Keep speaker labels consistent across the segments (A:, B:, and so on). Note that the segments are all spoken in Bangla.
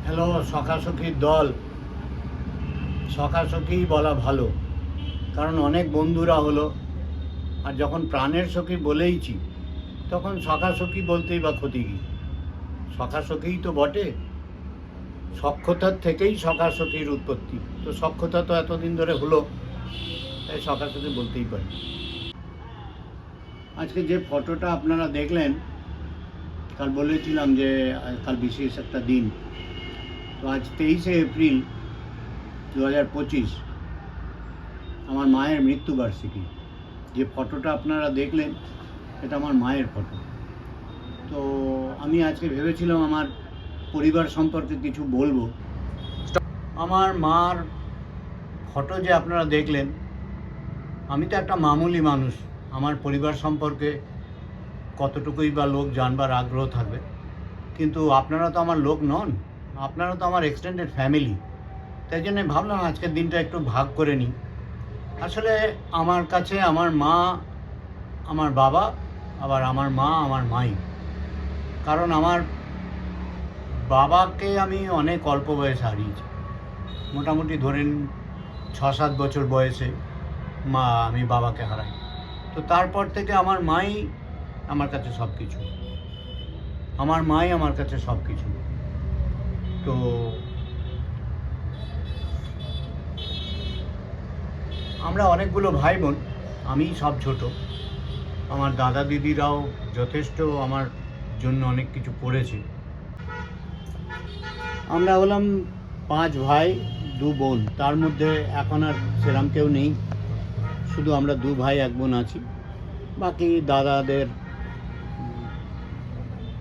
A: হ্যালো, সখাসখির দল। সখাসখিই বলা ভালো, কারণ অনেক বন্ধুরা হলো। আর যখন প্রাণের সখী বলেইছি, তখন সখাসখি বলতেই বা ক্ষতি কী? সখাসখিই তো বটে। সখ্যতার থেকেই সখাসখির উৎপত্তি। তো সখ্যতা তো এতদিন ধরে হলো, তাই সখাসখি বলতেই পারি। আজকে যে ফটোটা আপনারা দেখলেন, কাল বলেছিলাম যে কাল বিশেষ একটা দিন। তো আজ 23শে এপ্রিল 2025, আমার মায়ের মৃত্যুবার্ষিকী। যে ফটোটা আপনারা দেখলেন, এটা আমার মায়ের ফটো। তো আমি আজকে ভেবেছিলাম আমার পরিবার সম্পর্কে কিছু বলবো। আমার মার ফটো যে আপনারা দেখলেন, আমি তো একটা মামুলি মানুষ। আমার পরিবার সম্পর্কে কতটুকুই বা লোক জানবার আগ্রহ থাকবে, কিন্তু আপনারা তো আমার লোক নন, আপনারা তো আমার এক্সটেন্ডেড ফ্যামিলি। তাই জন্য ভাবলাম আজকের দিনটা একটু ভাগ করে নিই। আসলে আমার কাছে আমার মা আমার বাবা, আবার আমার মা আমার মাই। কারণ আমার বাবাকে আমি অনেক অল্প বয়সে হারিয়েছি। মোটামুটি ধরেন 6-7 বছর বয়সে আমি বাবাকে হারাই। তো তারপর থেকে আমার মাই আমার কাছে সব কিছু। আমার মাই আমার কাছে সব কিছু। তো আমরা অনেকগুলো ভাই বোন, আমি সব ছোট। আমার দাদা দিদিরাও যথেষ্ট আমার জন্য অনেক কিছু করেছে। আমরা হলাম 5 ভাই 2 বোন। তার মধ্যে এখন আর সেরম কেউ নেই, শুধু আমরা 2 ভাই 1 বোন আছি। বাকি দাদাদের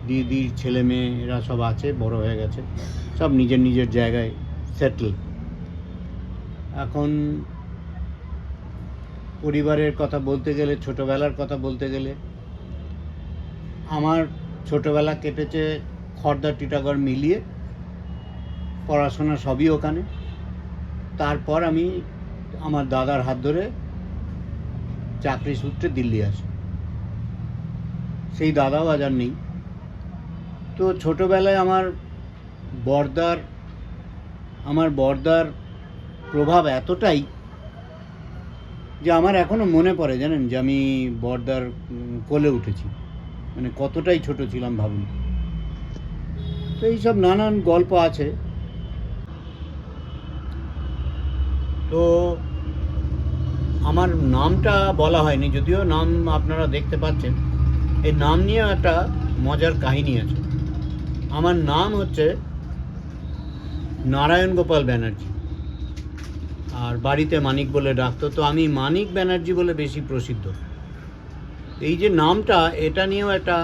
A: দিদির ছেলে মেয়ে এরা সব আছে, বড় হয়ে গেছে, সব নিজের নিজের জায়গায় সেটেল। এখন পরিবারের কথা বলতে গেলে, ছোটোবেলার কথা বলতে গেলে, আমার ছোটোবেলা কেটেছে খড়দা টিটাগড় মিলিয়ে। পড়াশোনা সবই ওখানে। তারপর আমি আমার দাদার হাত ধরে চাকরি সূত্রে দিল্লি আসি। সেই দাদাও আজ আর নেই। তো ছোটোবেলায় আমার বর্দার প্রভাব এতটাই যে আমার এখনও মনে পড়ে, জানেন, যে আমি বর্দার কোলে উঠেছি। মানে কতটাই ছোট ছিলাম ভাবুন। তো এইসব নানান গল্প আছে। তো আমার নামটা বলা হয়নি, যদিও নাম আপনারা দেখতে পাচ্ছেন। এই নাম নিয়ে একটা মজার কাহিনী আছে। আমার নাম হচ্ছে নারায়ণ গোপাল ব্যানার্জি, আর বাড়িতে মানিক বলে ডাকতো। তো আমি মানিক ব্যানার্জি বলে বেশি প্রসিদ্ধ। এই যে নামটা, এটা নিয়েও একটা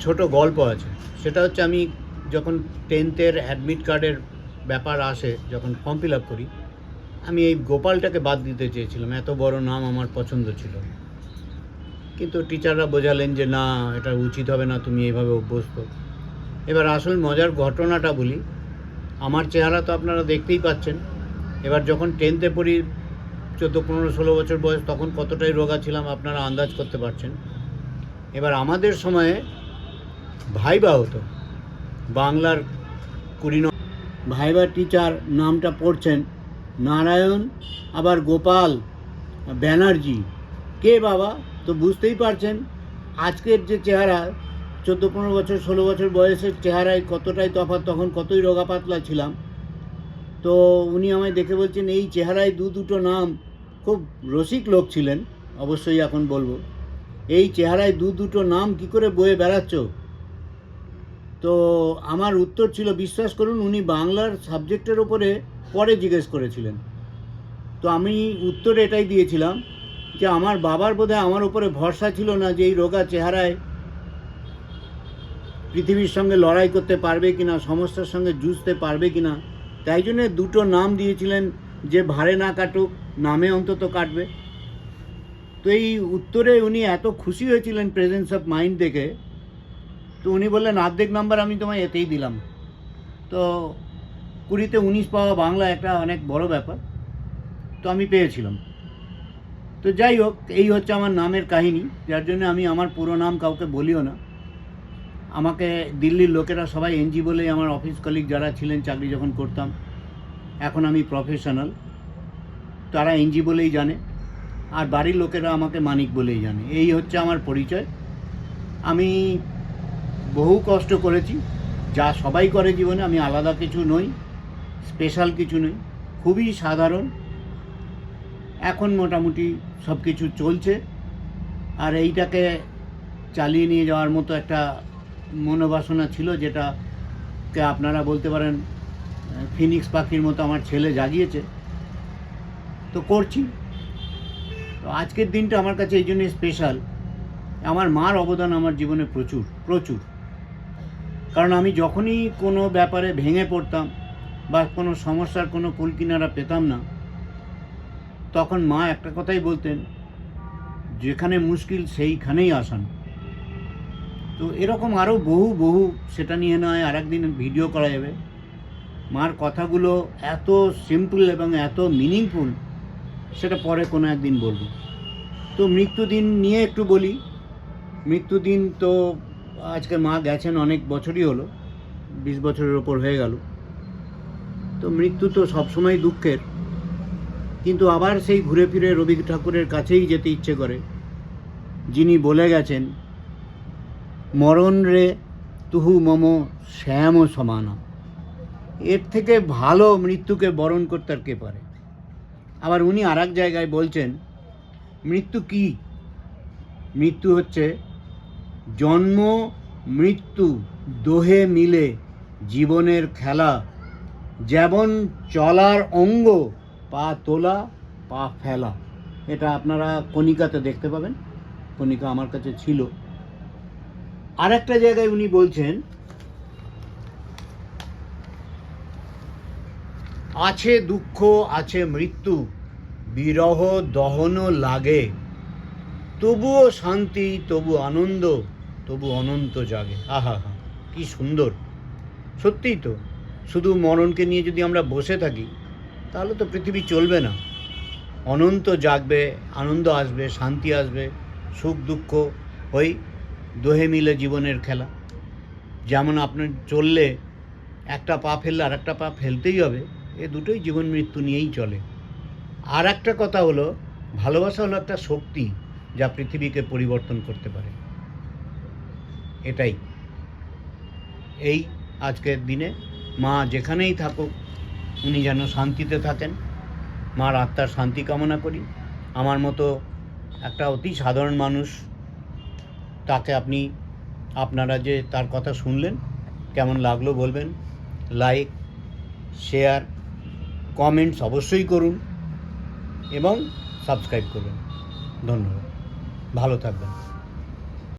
A: ছোট গল্প আছে। সেটা হচ্ছে আমি যখন 10th অ্যাডমিট কার্ডের ব্যাপার আসে, যখন ফর্ম ফিল আপ করি, আমি এই গোপালটাকে বাদ দিতে চেয়েছিলাম। এত বড় নাম আমার পছন্দ ছিল, কিন্তু টিচাররা বোঝালেন যে না, এটা উচিত হবে না, তুমি এইভাবে অভ্যস্ত। এবার আসল মজার ঘটনাটা বলি। আমার চেহারা তো আপনারা দেখতেই পাচ্ছেন। এবার যখন 10th পড়ি, 14-15-16 বছর বয়স, তখন কতটাই রোগা ছিলাম আপনারা আন্দাজ করতে পারছেন। এবার আমাদের সময়ে ভাইবা হতো, বাংলার 20 ভাইবা টিচার নামটা পড়ছেন নারায়ণ, আবার গোপাল ব্যানার্জি। কে বাবা? তো বুঝতেই পারছেন আজকের যে চেহারা, 14-15 বছর 16 বছর বয়সের চেহারায় কতটাই তফাৎ। তখন কতই রোগা পাতলা ছিলাম। তো উনি আমায় দেখে বলছেন, এই চেহারায় দুটো নাম। খুব রসিক লোক ছিলেন অবশ্যই, এখন বলবো, এই চেহারায় দুটো নাম কি করে বয়ে বেড়াচ্ছ? তো আমার উত্তর ছিল, বিশ্বাস করুন, উনি বাংলার সাবজেক্টের ওপরে পরে জিজ্ঞেস করেছিলেন। তো আমি উত্তর এটাই দিয়েছিলাম যে আমার বাবার বোধহয় আমার উপরে ভরসা ছিল না যে এই রোগা চেহারায় পৃথিবীর সঙ্গে লড়াই করতে পারবে কিনা, সমস্যার সঙ্গে যুঝতে পারবে কিনা। তাই জন্য দুটো নাম দিয়েছিলেন, যে ভারে না কাটুক, নামে অন্তত কাটবে। তো এই উত্তরে উনি এত খুশি হয়েছিলেন প্রেজেন্স অফ মাইন্ড দেখে। তো উনি বললেন, অর্ধেক নাম্বার আমি তোমায় এতেই দিলাম। তো 20-তে 19 পাওয়া বাংলা একটা অনেক বড় ব্যাপার। তো আমি পেয়েছিলাম। তো যাই হোক, এই হচ্ছে আমার নামের কাহিনী, যার জন্য আমি আমার পুরো নাম কাউকে বলিও না। আমাকে দিল্লির লোকেরা সবাই এনজি বলেই, আমার অফিস কলিগ যারা ছিলেন চাকরি যখন করতাম, এখন আমি প্রফেশনাল, তারা এনজি বলেই জানে, আর বাড়ির লোকেরা আমাকে মানিক বলেই জানে। এই হচ্ছে আমার পরিচয়। আমি বহু কষ্ট করেছি, যা সবাই করে জীবনে। আমি আলাদা কিছু নই, স্পেশাল কিছু নই, খুবই সাধারণ। এখন মোটামুটি সব কিছু চলছে, আর এইটাকে চালিয়ে নিয়ে যাওয়ার মতো একটা মনোবাসনা ছিল, যেটাকে আপনারা বলতে পারেন ফিনিক্স পাখির মতো আমার ছেলে জাগিয়েছে, তো করছি। তো আজকের দিনটা আমার কাছে এই জন্যই স্পেশাল। আমার মার অবদান আমার জীবনে প্রচুর প্রচুর। কারণ আমি যখনই কোনো ব্যাপারে ভেঙে পড়তাম বা কোনো সমস্যার কোনো কুলকিনারা পেতাম না, তখন মা একটা কথাই বলতেন, যেখানে মুশকিল সেইখানেই আসান। তো এরকম আরও বহু বহু, সেটা নিয়ে নয় আর একদিন ভিডিও করা যাবে। মার কথাগুলো এত সিম্পল এবং এত মিনিংফুল, সেটা পরে কোনো একদিন বলবো। তো মৃত্যুদিন নিয়ে একটু বলি। মৃত্যুদিন তো আজকে মা গেছেন অনেক বছরই হলো, 20 বছরের ওপর হয়ে গেল। তো মৃত্যু তো সবসময় দুঃখের, কিন্তু আবার সেই ঘুরে ফিরে রবি ঠাকুরের কাছেই যেতে ইচ্ছে করে, যিনি বলে গেছেন, মরণ রে তুহু মম শ্যাম সমান। এর থেকে ভালো মৃত্যুকে বরণ করতে আর কে পারে। আবার উনি আর এক জায়গায় বলছেন, মৃত্যু কি? মৃত্যু হচ্ছে জন্ম মৃত্যু দোহে মিলে জীবনের খেলা, যেমন চলার অঙ্গ, পা তোলা পা ফেলা। এটা আপনারা কণিকাতে দেখতে পাবেন, কণিকা আমার কাছে ছিল। আর একটা জায়গায় উনি বলছেন, আছে দুঃখ আছে মৃত্যু, বিরহ দহন লাগে, তবুও শান্তি তবু আনন্দ, তবু অনন্ত জাগে। আহা হা, কি সুন্দর! সত্যিই তো, শুধু মরণকে নিয়ে যদি আমরা বসে থাকি, তাহলে তো পৃথিবী চলবে না। অনন্ত জাগবে, আনন্দ আসবে, শান্তি আসবে, সুখ দুঃখ হই দোহে মিলে জীবনের খেলা। যেমন আপনি চললে একটা পা ফেললে আর একটা পা ফেলতেই হবে, এ দুটোই জীবন মৃত্যু নিয়েই চলে। আর একটা কথা হলো, ভালোবাসা হলো একটা শক্তি, যা পৃথিবীকে পরিবর্তন করতে পারে। এটাই এই আজকের দিনে মা যেখানেই থাকুক, উনি যেন শান্তিতে থাকেন। মার আত্মার শান্তি কামনা করি। আমার মতো একটা অতি সাধারণ মানুষ, তাকে আপনারা যে তার কথা শুনলেন, কেমন লাগলো বলবেন। লাইক, শেয়ার, কমেন্টস অবশ্যই করুন এবং সাবস্ক্রাইব করবেন। ধন্যবাদ, ভালো থাকবেন।